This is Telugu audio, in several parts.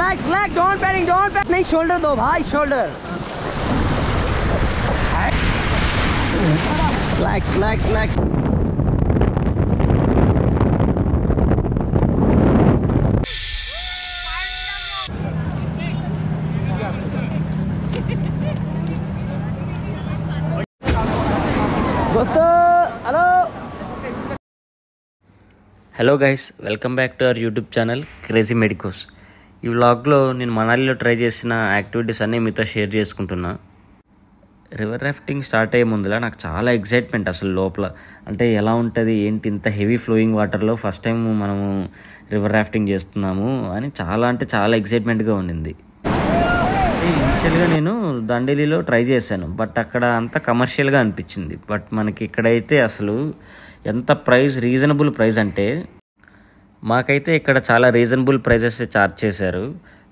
relax, relax. Don't panic, don't panic. नहीं shoulder दो भाई, shoulder. Relax, relax, relax. दोस्तों, hello. Hello guys, welcome back to our YouTube channel crazy medicos. ఈ వ్లాగ్లో నేను మనాలిలో ట్రై చేసిన యాక్టివిటీస్ అన్నీ మీతో షేర్ చేసుకుంటున్నా. రివర్ రాఫ్టింగ్ స్టార్ట్ అయ్యే ముందులా నాకు చాలా ఎగ్జైట్మెంట్ అసలు లోపల. అంటే ఎలా ఉంటుంది ఏంటి, ఇంత హెవీ ఫ్లోయింగ్ వాటర్లో ఫస్ట్ టైం మనము రివర్ రాఫ్టింగ్ చేస్తున్నాము అని చాలా ఎగ్జైట్మెంట్గా ఉండింది. ఇనిషియల్గా నేను దండేలిలో ట్రై చేశాను, బట్ అక్కడ అంతా కమర్షియల్గా అనిపించింది. బట్ మనకి ఇక్కడైతే అసలు ఎంత రీజనబుల్ ప్రైస్ అంటే, మాకైతే ఇక్కడ చాలా రీజనబుల్ ప్రైజెస్ ఛార్జ్ చేశారు.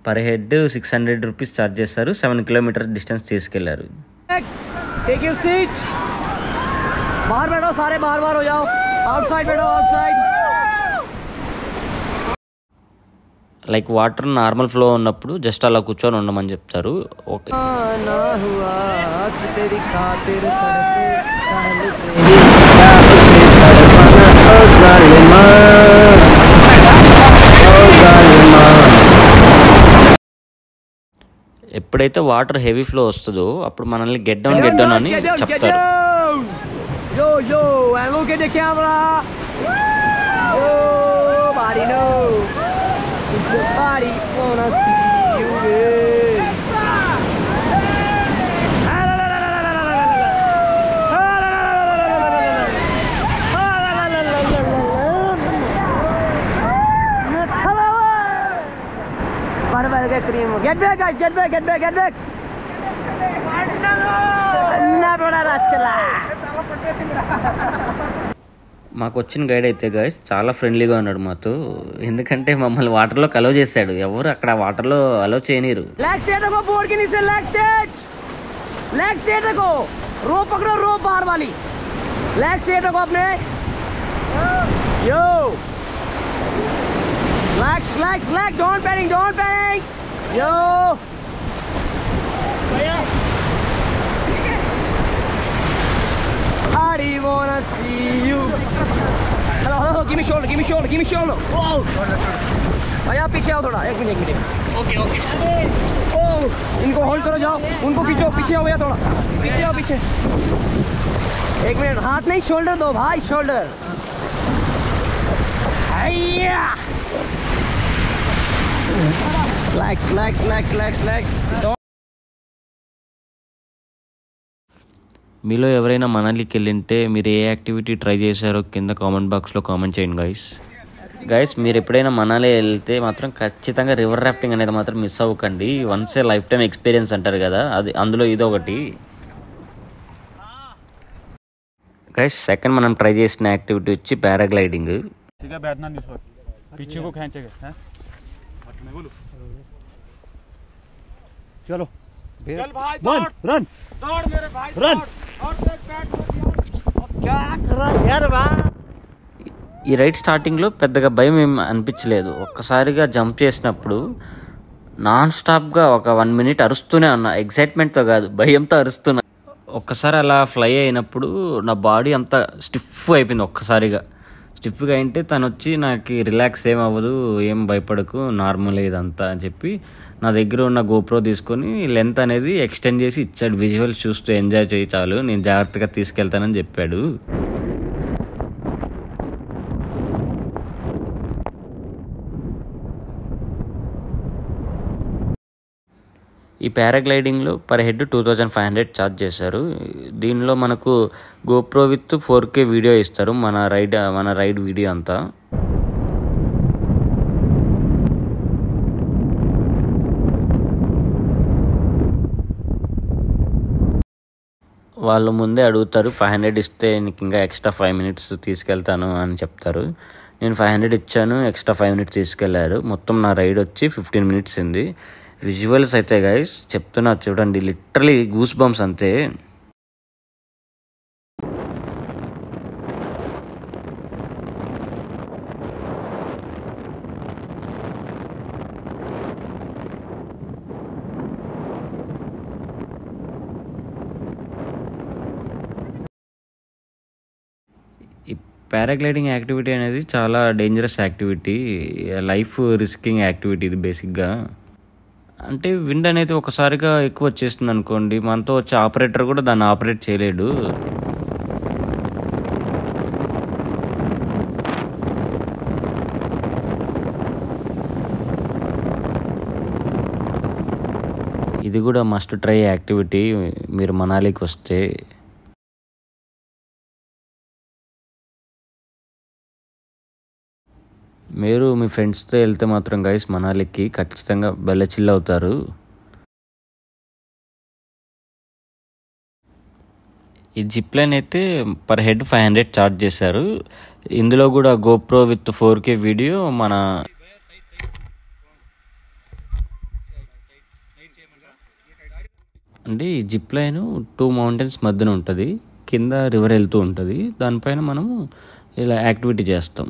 పర్ హెడ్ 600 రూపీస్ ఛార్జ్ చేశారు. 7 కిలోమీటర్ డిస్టెన్స్ తీసుకెళ్లారు. లైక్ వాటర్ నార్మల్ ఫ్లో ఉన్నప్పుడు జస్ట్ అలా కూర్చొని ఉండమని చెప్తారు. ఓకే, ఎప్పుడైతే వాటర్ హెవీ ఫ్లో వస్తుందో అప్పుడు మనల్ని గెట్ డౌన్ అని చెప్తారు. Get back, guys! Get back! మాకు వచ్చిన గైడ్ అయితే గైస్ చాలా ఫ్రెండ్లీగా ఉన్నాడు మాతో. ఎందుకంటే మమ్మల్ని వాటర్లో అలో చేశాడు. ఎవరు అక్కడ వాటర్లో అలో చేయనీరు. रो पकड़ो, रो बाहर वाली. लेग स्ट्रेट रखो अपने. यो relax, don't panic. Yo, I wanna see you. Hello, give me shoulder. Wow. भैया पीछे आओ थोड़ा, एक मिनट. ओके. ओह, इनको होल्ड करो, जाओ, उनको खींचो, पीछे आओ भैया थोड़ा, पीछे. एक मिनट, हाथ नहीं, शोल्डर दो भाई, शोल्डर. Relax. మీలో ఎవరైనా మనాలికి వెళ్ళింటే మీరు ఏ యాక్టివిటీ ట్రై చేశారో కింద కామెంట్ బాక్స్లో కామెంట్ చేయండి గైస్. మీరు ఎప్పుడైనా మనాలి వెళ్తే మాత్రం ఖచ్చితంగా రివర్ రాఫ్టింగ్ అనేది మాత్రం మిస్ అవ్వకండి. వన్స్ ఏ లైఫ్ టైం ఎక్స్పీరియన్స్ అంటారు కదా, అది అందులో ఇదొకటి. గైస్, సెకండ్ మనం ట్రై చేసిన యాక్టివిటీ వచ్చి పారాగ్లైడింగ్. चलो चल भाई, रन मेरे भाई, रन. क्या कर रहा है यार बा? ఈ రైడ్ స్టార్టింగ్లో పెద్దగా భయం ఏం అనిపించలేదు. ఒక్కసారిగా జంప్ చేసినప్పుడు నాన్ స్టాప్గా ఒక 1 మినిట్ అరుస్తూనే ఉన్నా. ఎగ్జైట్మెంట్తో కాదు, భయంతో అరుస్తున్నా. ఒక్కసారి అలా ఫ్లై అయినప్పుడు నా బాడీ అంతా స్టిఫ్ అయిపోయింది. ఒక్కసారిగా స్టిఫ్గా అయింటే తను వచ్చి నాకు రిలాక్స్ ఏం అవ్వదు, ఏం భయపడకు, నార్మల్ ఇదంతా అని చెప్పి నా దగ్గర ఉన్న గోప్రో తీసుకొని లెంత్ అనేది ఎక్స్టెండ్ చేసి ఇచ్చాడు. విజువల్స్ చూస్తూ ఎంజాయ్ చేయి చాలు, నేను జాగ్రత్తగా తీసుకెళ్తానని చెప్పాడు. ఈ పారాగ్లైడింగ్లో పర్ హెడ్ 2500 ఛార్జ్ చేశారు. దీనిలో మనకు గోప్రో విత్ 4K వీడియో ఇస్తారు, మన రైడ్ వీడియో అంతా. వాళ్ళు ముందే అడుగుతారు, 500 ఇస్తే నీకు ఇంకా ఎక్స్ట్రా 5 మినిట్స్ తీసుకెళ్తాను అని చెప్తారు. నేను 500 ఇచ్చాను, ఎక్స్ట్రా 5 మినిట్స్ తీసుకెళ్లారు. మొత్తం నా రైడ్ వచ్చి 15 మినిట్స్ ఉంది. విజువల్స్ అయితే గైస్ చెప్తున్నా చూడండి, లిటరలీ గూస్ బంప్స్ అంతే. పారాగ్లైడింగ్ యాక్టివిటీ అనేది చాలా dangerous activity, life risking activity ఇది బేసిక్గా. అంటే విండ్ అనేది ఒకసారిగా ఎక్కువ వచ్చేస్తుంది అనుకోండి, మనతో వచ్చే ఆపరేటర్ కూడా దాన్ని ఆపరేట్ చేయలేడు. ఇది కూడా మస్ట్ ట్రై యాక్టివిటీ మీరు మనాలికి వస్తే. మీరు మీ ఫ్రెండ్స్తో వెళ్తే మాత్రం గైస్ మనాలికి ఖచ్చితంగా భలే చిల్ అవుతారు. ఈ జిప్ లైన్ అయితే పర్ హెడ్ 500 ఛార్జ్ చేశారు. ఇందులో కూడా గోప్రో విత్ 4K వీడియో మన అంటే ఈ జిప్ లైన్ 2 మౌంటైన్స్ మధ్యన ఉంటుంది, కింద రివర్ వెళ్తూ ఉంటుంది, దానిపైన మనము ఇలా యాక్టివిటీ చేస్తాం.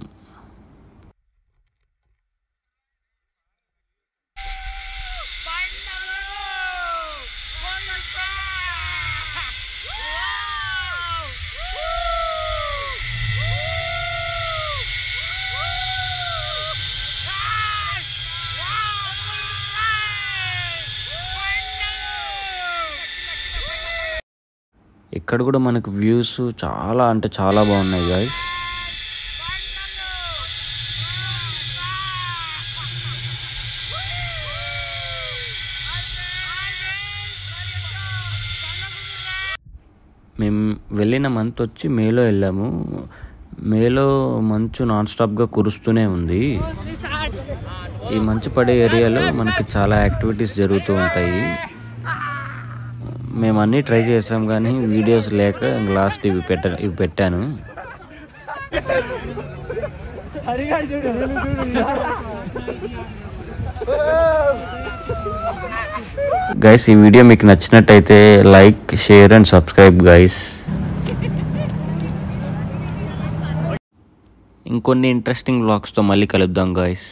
ఇక్కడ కూడా మనకు వ్యూస్ చాలా అంటే చాలా బాగున్నాయి గైస్. మేము వెళ్ళిన మంత్ వచ్చి మేలో వెళ్ళాము. మేలో మంచు నాన్ స్టాప్గా కురుస్తూనే ఉంది. ఈ మంచు పడే ఏరియాలో మనకి చాలా యాక్టివిటీస్ జరుగుతూ ఉంటాయి. మేము అన్నీ ట్రై చేసాం కానీ వీడియోస్ లేక లాస్ట్ ఇవి పెట్టాను. గైస్ ఈ వీడియో మీకు నచ్చినట్టయితే like, share and subscribe guys. ఇంకొన్ని ఇంట్రెస్టింగ్ వ్లాగ్స్తో మళ్ళీ కలుద్దాం గైస్.